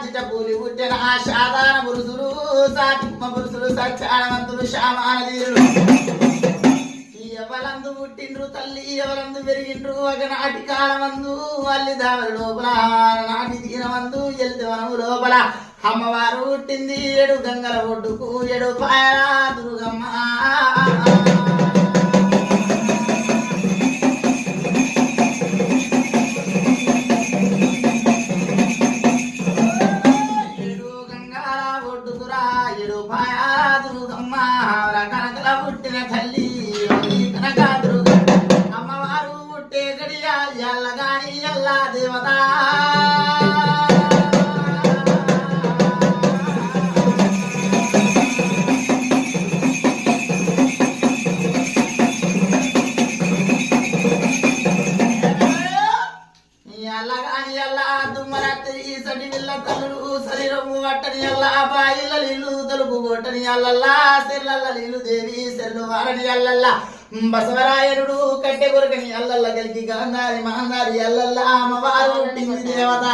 చిట పూలి పుట్టిన సాధారణ పురుషులు సాటిమ్మ పురుషులు సత్యానవంతులు శ్యామానదీరులు ఎవరందు పుట్టిండ్రు తల్లి ఎవరందు పెరిగిండ్రు ఒకనాటి కాలమందు అల్లి దావరి లోపల నాటి దీనమందు ఎల్తవనము లోపల అమ్మవారు పుట్టింది ఏడు గంగల ఒడ్డుకు ఏడు పాయరా దుర్గమ్మ ఏడు గంగల ఒడ్డుకురా ఏడు పాయరా దుర్గమ్మ కనకల పుట్టిన తల్లి అమ్మవారు పుట్టే గడియా ఎల్లగాని ఎల్లా దేవత ఎల్లగాని ఎల్లా దుమ్మరాత్రి సడి విల్ల తల్లులు శరీరము వట్టని ఎల్లా బాయిల నీళ్ళు తలుపు కొట్టని అల్లల్లా సెల్లల్ల నీళ్ళు దేవి సెల్లు వారని అల్లల్లా బసవరాయనుడు కట్టె కొరకని అల్లల్ల కలిగి గాంధారి మహందారి అల్లల్లా అమ్మవారు దేవత